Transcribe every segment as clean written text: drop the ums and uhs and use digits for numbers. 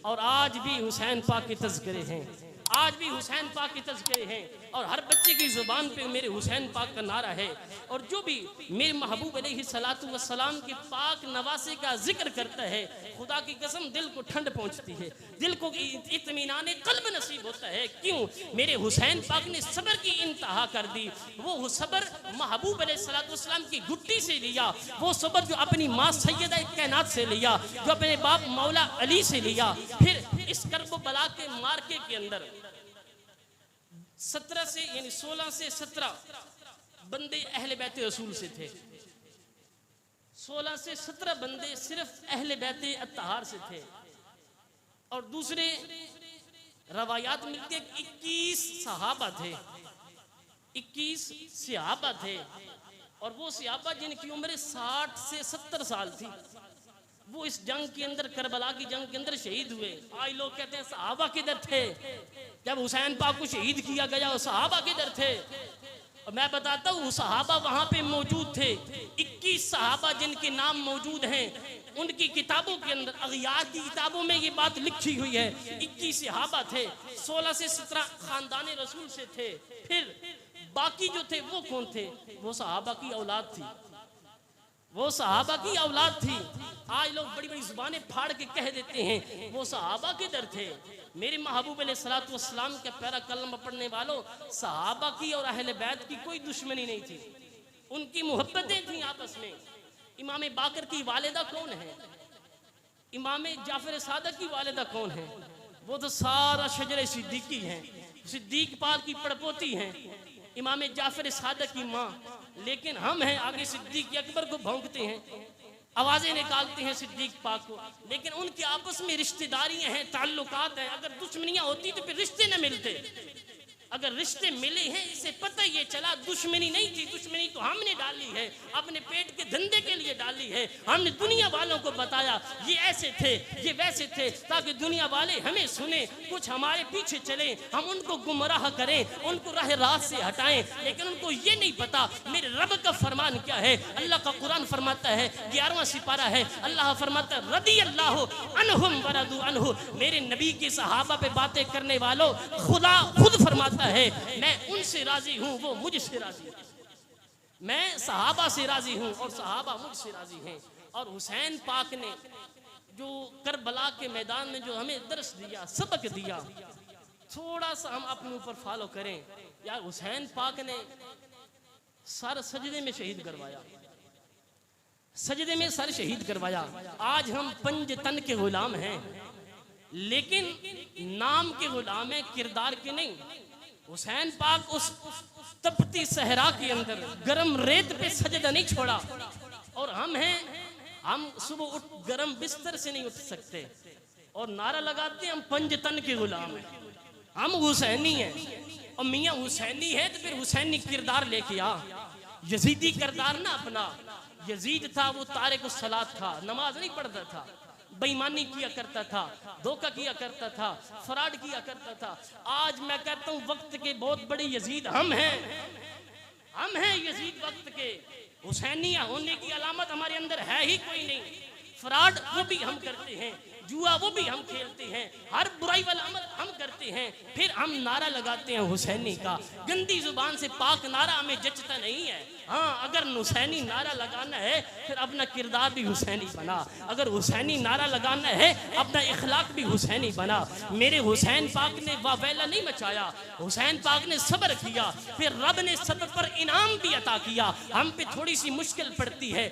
और आज भी हुसैन पाक के तज़किरे हैं, आज भी हुसैन पाक के तज़किरे हैं और हर बच्चे की ज़ुबान पे मेरे हुसैन पाक का नारा है। और जो भी मेरे महबूब अलैहिस्सलातु वस्सलाम के पाक नवासे का जिक्र करता है, खुदा की कसम दिल को ठंड पहुँचती है, दिल को इत्मीनान क़ल्ब नसीब होता है। क्यों? मेरे हुसैन पाक ने सब्र की इंतहा कर दी। वो सब्र महबूब अलैहिस्सलातु वस्सलाम की घुट्टी से लिया, वो सब्र जो अपनी माँ सैयदा कायनात से लिया, जो अपने बाप मौला अली से लिया। फिर इस कर्ब बला के मार्के के अंदर 17 से यानी 16 से 17 बंदे अहले बैत रसूल से थे, 16 से 17 बंदे सिर्फ अहले बैत अत्तहार से थे। और दूसरे रवायात मिलती है 21 सहाबा थे, 21 सहाबा थे। और वो सहाबा जिनकी उम्र 60 से 70 साल थी, वो इस जंग के अंदर, करबला की जंग के अंदर शहीद हुए। आज लोग कहते हैं सहाबा किधर थे? जब हुसैन पाक को शहीद किया गया वो सहाबा किधर थे? और मैं बताता हूँ सहाबा वहाँ पे मौजूद थे। 21 सहाबा जिनके नाम मौजूद हैं, उनकी किताबों के अंदर, अग़ियार की किताबों में ये बात लिखी हुई है। 21 सहाबा थे, 16 से 17 ख़ानदान रसूल से थे। फिर बाकी जो थे वो कौन थे? वो सहाबा की औलाद थी, वो सहाबा की औलाद थी। आज लोग बड़ी बड़ी जुबानें फाड़ के कह देते हैं वो सहाबा किधर थे? मेरे महबूब अलैहिस्सलातु वस्सलाम के प्यारा कलमा पढ़ने वालों, सहाबा की और अहले बैत की कोई दुश्मनी नहीं थी, उनकी मोहब्बतें थी आपस में। इमाम बाकर की वालिदा कौन है? इमाम जाफर सादिक की वालिदा कौन है? वो तो सारा शजर सिद्दीकी हैं, सिद्दीक पाक की पड़पोती हैं, इमाम जाफर सादिक की माँ। लेकिन हम हैं आगे सिद्दीक अकबर को भौंकते हैं, आवाज़ें निकालते हैं सिद्दीक पाक को। लेकिन उनके आपस में रिश्तेदारियां हैं, ताल्लुकात हैं। अगर दुश्मनियां होती तो फिर रिश्ते न मिलते। अगर रिश्ते मिले हैं, इसे पता ये चला दुश्मनी नहीं थी, दुश्मनी तो हमने डाली है, अपने पेट के धंधे के लिए डाली है। हमने दुनिया वालों को बताया ये ऐसे थे, ये वैसे थे, ताकि दुनिया वाले हमें सुने, कुछ हमारे पीछे चले, हम उनको गुमराह करें, उनको राह रात से हटाएं। लेकिन उनको ये नहीं पता मेरे रब का फरमान क्या है। अल्लाह का कुरान फरमाता है, 11वां सिपारा है, अल्लाह फरमाता है रदियल्लाहु अन्हुम व रदू अन्हु। मेरे नबी के सहाबा पे बातें करने वालों, खुदा खुद फरमाता है मैं उनसे राजी हूं, वो मुझसे राजी है। मैं सहाबा से राजी हूं और सहाबा मुझसे राजी हैं। और हुसैन पाक ने जो करबला के मैदान में जो हमें दर्श दिया, सबक दिया, थोड़ा सा हम अपने ऊपर फॉलो करें। यार हुसैन पाक ने सर सजदे में शहीद करवाया, सजदे में सर शहीद करवाया। आज हम पंजतन के गुलाम हैं, लेकिन नाम के गुलाम हैं, किरदार के नहीं। हुसैन पाक उस तपती सहरा के अंदर गरम रेत पे सजदा नहीं छोड़ा। और हम हैं, हम सुबह उठ गरम बिस्तर से नहीं उठ सकते और नारा लगाते हैं हम पंजतन के गुलाम हैं, हम हुसैनी हैं। और मियाँ हुसैनी है तो फिर हुसैनी किरदार लेके आ। यजीदी किरदार ना अपना। यजीद था वो तारिक सलात था, नमाज नहीं पढ़ता था, बेईमानी किया करता था, धोखा किया करता था, फ्रॉड किया करता था। आज मैं कहता हूँ वक्त के बहुत बड़े यजीद हम हैं, हम हैं यजीद वक्त के। हुसैनिया होने की अलामत हमारे अंदर है ही कोई नहीं। फ्रॉड वो भी हम करते हैं, जुआ वो भी हम खेलते हैं, हर बुराई वाला अमल हम करते हैं। फिर हम नारा लगाते हैं हुसैनी का। गंदी जुबान से पाक नारा हमें जचता नहीं है। हाँ, अगर हुसैनी नारा लगाना है फिर अपना किरदार भी हुसैनी बना। अगर हुसैनी नारा लगाना है अपना इखलाक भी हुसैनी बना। मेरे हुसैन पाक ने वावेला नहीं मचाया, हुसैन पाक ने सब्र किया, फिर रब ने सब्र पर इनाम भी अता किया। हम पे थोड़ी सी मुश्किल पड़ती है,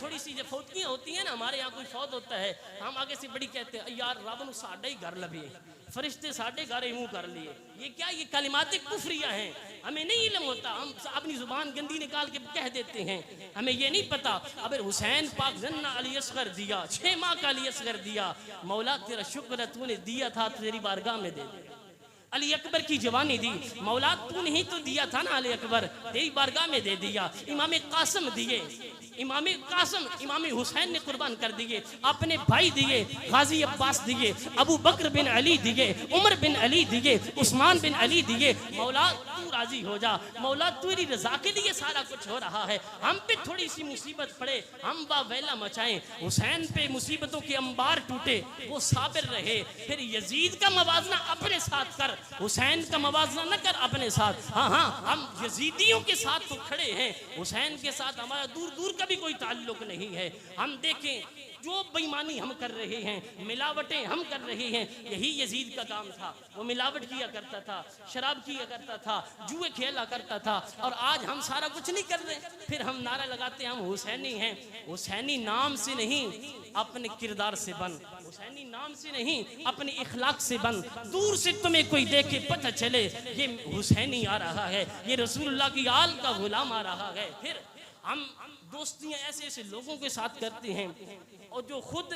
थोड़ी सी जब फौतियाँ होती हैं ना, हमारे यहाँ कोई फौत होता है, हम आगे से बड़ी कहते हैं यार रब नूं साडा ही घर लभे, फरिश्ते साडे घर ही मुँह कर लिए। ये क्या, ये कलिमात कुफरिया हैं, हमें नहीं इल्म होता, हम अपनी जुबान गंदी निकाल के कह देते हैं, हमें ये नहीं पता। अगर हुसैन पाक जन्ना अली असगर दिया, 6 माह का अली असगर दिया, मौला तेरा शुक्र है तूने दिया था तेरी बारगाह में दे दे। अली अकबर की जवानी दी, मौला तूने ही तो दिया था ना अली अकबर, तेरी बारगाह में दे दिया। इमाम कासिम दिए, इमाम कासिम इमाम हुसैन ने कुर्बान कर दिए, अपने भाई दिए, गाजी अब्बास दिए, अबू बकर बिन अली दिए, उमर बिन अली दिए, उस्मान बिन अली दिए। मौला तू राजी हो जा, मौला तेरी रजा के लिए सारा कुछ हो रहा है। हम पे थोड़ी सी मुसीबत पड़े, हम बावेला मचाएं। हुसैन पे मुसीबतों के अंबार टूटे, वो साबिर रहे। फिर यजीद का मवाजना अपने साथ कर, हुसैन का मवाजना न कर अपने साथ। हाँ हाँ, हम यजीदियों के साथ तो खड़े हैं, हुसैन के साथ हमारा दूर दूर का भी कोई ताल्लुक नहीं है। हम देखें जो बेईमानी हम कर रहे हैं, मिलावटें हम कर रहे हैं, यही यजीद का काम था। वो मिलावट किया करता था, शराब किया करता था, जुए खेला करता था, और आज हम सारा कुछ नहीं कर रहे। फिर हम नारा लगाते हैं हम हुसैनी हैं। हुसैनी नाम से नहीं, अपने किरदार से बन। हुसैनी नाम से नहीं, अपने इखलाक से बन। दूर से तुम्हें कोई देखे पता चले ये हुसैनी आ रहा है, ये रसूलुल्लाह की आल का गुलाम आ रहा है। फिर हम दोस्तियां ऐसे ऐसे लोगों के साथ करते हैं, और जो खुद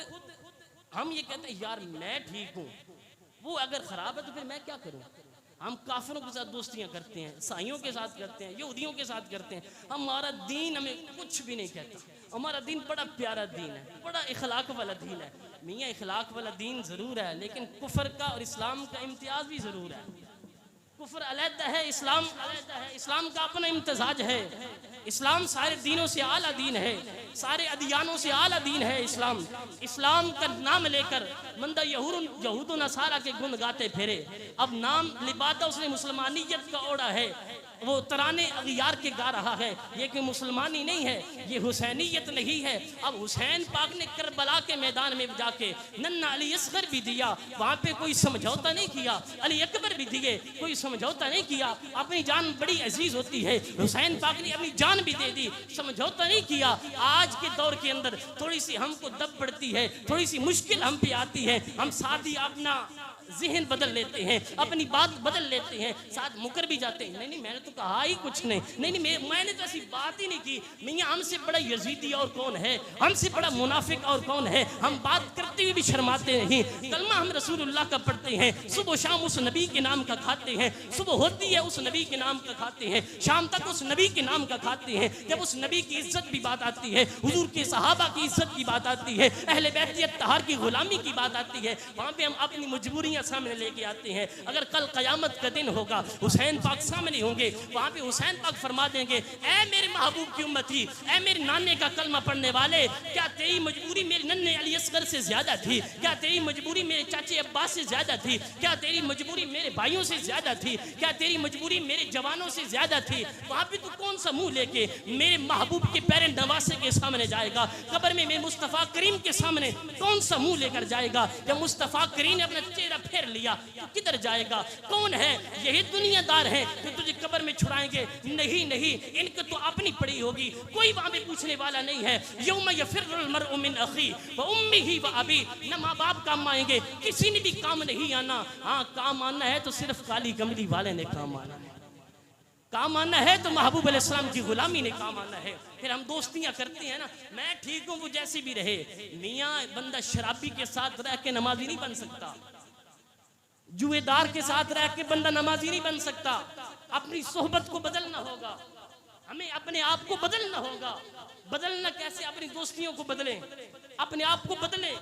हम ये कहते हैं यार मैं ठीक हूँ, वो अगर खराब है तो फिर मैं क्या करूँ। हम काफिरों के साथ दोस्तियां करते हैं, ईसाइयों के साथ करते हैं, यहूदियों के साथ करते हैं। हमारा दीन हमें कुछ भी नहीं कहता। हमारा दीन बड़ा प्यारा दीन है, बड़ा इखलाक वाला दीन है। मियाँ इखलाक वाला दीन ज़रूर है, लेकिन कुफर का और इस्लाम का इम्तियाज़ भी ज़रूर है। कुफर अलहदा है, इस्लाम अलहदा है। इस्लाम का अपना इम्तिजाज है। इस्लाम सारे दीनों से आला दीन है, सारे अदियानों से आला दीन है इस्लाम। इस्लाम का नाम लेकर मंदा यहूद नसारा के गुण गाते फिरे। अब नाम लिबादा उसने मुसलमानियत का ओढ़ा है, वो तराने अगियार के गा रहा है। ये कि मुसलमानी नहीं है, ये हुसैनियत नहीं है। अब हुसैन पाक ने करबला के मैदान में जाके नन्ना अली असगर भी दिया, वहाँ पे कोई समझौता नहीं किया। अली अकबर भी दिए, कोई समझौता नहीं किया। अपनी जान बड़ी अजीज होती है, हुसैन पाक ने अपनी जान भी दे दी, समझौता नहीं किया। आज के दौर के अंदर थोड़ी सी हमको दब पड़ती है, थोड़ी सी मुश्किल हम पे आती है। हम साथ ही अपना जहन बदल लेते हैं, अपनी बात बदल लेते हैं, साथ मुकर भी जाते हैं। नहीं मैंने तो कहा ही कुछ नहीं, मैंने तो ऐसी बात ही नहीं की। मियाँ हमसे बड़ा यजीदी और कौन है, हमसे बड़ा मुनाफिक और कौन है। हम बात करते हुए भी शर्माते नहीं। कलमा हम रसूलुल्लाह का पढ़ते हैं, सुबह शाम उस नबी के नाम का खाते हैं। सुबह होती है उस नबी के नाम का खाते हैं, शाम तक उस नबी के नाम का खाते हैं। जब उस नबी की इज्जत की बात आती है, हुजूर के सहाबा की इज्जत की बात आती है, अहले बैत अत्तहार की गुलामी की बात आती है, वहाँ पे हम अपनी मजबूरियाँ सामने लेके आते हैं। अगर कल कयामत का दिन होगा, हुसैन पाक सामने होंगे, वहाँ पे हुसैन पाक फरमा देंगे, ऐ मेरे महबूब की उम्मती, ऐ मेरे नाने का कलमा पढ़ने वाले, क्या तेरी मजबूरी मेरे नन्हे अली असगर से ज्यादा थी? क्या तेरी मजबूरी मेरे चाचे अब्बास से ज्यादा थी? क्या तेरी मजबूरी मेरे भाइयों से ज्यादा थी? क्या तेरी मजबूरी मेरे जवानों से ज्यादा थी? वहाँ पे तू कौन सा मुंह लेके मेरे महबूब के पैर नवासे के सामने जाएगा? कब्र में मेरे मुस्तफ़ा करीम के सामने कौन सा मुंह लेकर जाएगा? जब मुस्तफ़ा करीम ने अपना चेहरा फेर लिया तो किधर जाएगा? कौन है? यही दुनियादार हैं जो तुझे कब्र में छुड़ाएंगे? नहीं नहीं, इनकी तो अपनी पड़ी होगी, कोई वहां पे पूछने वाला नहीं है। यौम यफिर्रुल मर्उ मिन अखी व उम्मिही व अबी, न माँ बाप काम आएंगे, किसी ने भी काम नहीं आना। हाँ, काम आना है तो सिर्फ काली कमली वाले ने काम आना है। काम आना है तो महबूब अलैहिस्सलाम की गुलामी ने काम आना है। फिर हम दोस्तियां करते हैं ना, मैं ठीक हूँ वो जैसी भी रहे। मियाँ बंदा शराबी के साथ रह के नमाजी नहीं बन सकता, जुएदार के साथ रह के बंदा नमाजी नहीं बन सकता। अपनी सोहबत को बदलना होगा, हमें अपने आप को बदलना होगा। बदलना कैसे? अपनी दोस्तियों को बदलें, अपने आप को बदलें।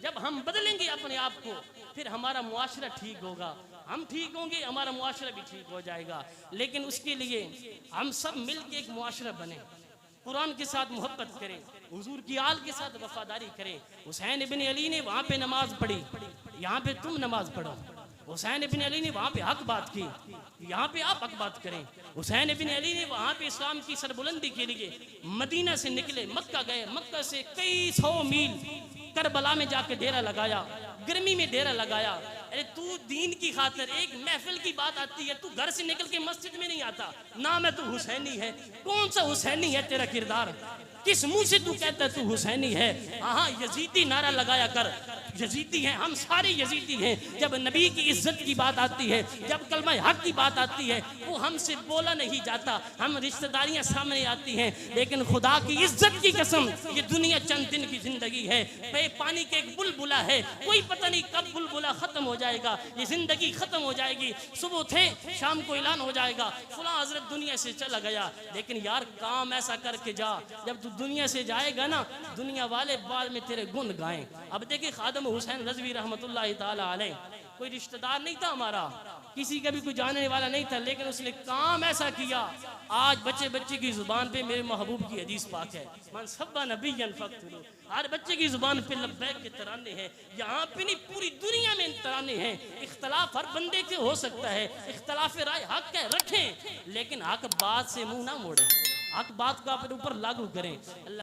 जब हम बदलेंगे अपने आप को, फिर हमारा मुआशरा ठीक होगा। हम ठीक होंगे, हमारा मुआशरा भी ठीक हो जाएगा। लेकिन उसके लिए हम सब मिल के एक मुआशरा बने, कुरान के साथ मोहब्बत करें, हुजूर की आल के साथ वफादारी करें। हुसैन इब्न अली ने वहाँ पे नमाज पढ़ी, यहाँ पे तुम नमाज पढ़ो। हुसैन इब्न अली ने वहाँ पे हक बात की, यहाँ पे आप हक बात करें। हुसैन इब्न अली ने वहाँ पे इस्लाम की सरबुलंदी के लिए मदीना से निकले, मक्का गए, मक्का से कई 100 मील करबला में जाके डेरा लगाया, गर्मी में डेरा लगाया। अरे तू दीन की खातिर, एक महफिल की बात आती है, तू घर से निकल के मस्जिद में नहीं आता, ना मैं तू हुसैनी है। कौन सा हुसैनी है तेरा किरदार? किस मुंह से तू कहता है तू हुसैनी है? हाँ, यजीदी नारा लगाया कर, यजीदी हैं, हम सारे यजीदी हैं। जब नबी की इज्जत की बात आती है, जब कलमा हक की बात आती है, वो हमसे बोला नहीं जाता, हम रिश्तेदारियां सामने आती हैं। लेकिन खुदा की इज्जत की कसम, ये दुनिया चंद दिन की जिंदगी है, पानी के एक बुलबुला है, कोई पता नहीं कब बुलबुला खत्म हो जाएगा, ये जिंदगी खत्म हो जाएगी। सुबह थे शाम को ऐलान हो जाएगा फलां हजरत दुनिया से चला गया। लेकिन यार काम ऐसा करके जा, जब तू दुनिया से जाएगा ना, दुनिया वाले बाद में तेरे गुण गाएं। अब देखिए खादम हुसैन रज़वी रहमतुल्लाह ताला अलैह, कोई रिश्तेदार नहीं था हमारा, किसी का भी कोई जानने वाला नहीं था, लेकिन उसने काम ऐसा किया। आज बच्चे बच्चे की जुबान पे मेरे महबूब की हदीस पाक है, मन सब्बा नबिय्यन फक्तुलू, हर बच्चे की जुबान पे लब्बैक के तराने हैं। यहाँ पे नहीं पूरी दुनिया में तराने हैं। इख्तलाफ हर बंदे के हो सकता है, इख्तलाफ राय हक है रखें, लेकिन हक बात से मुंह ना मोड़े, हक बात को अपने ऊपर लागू करें।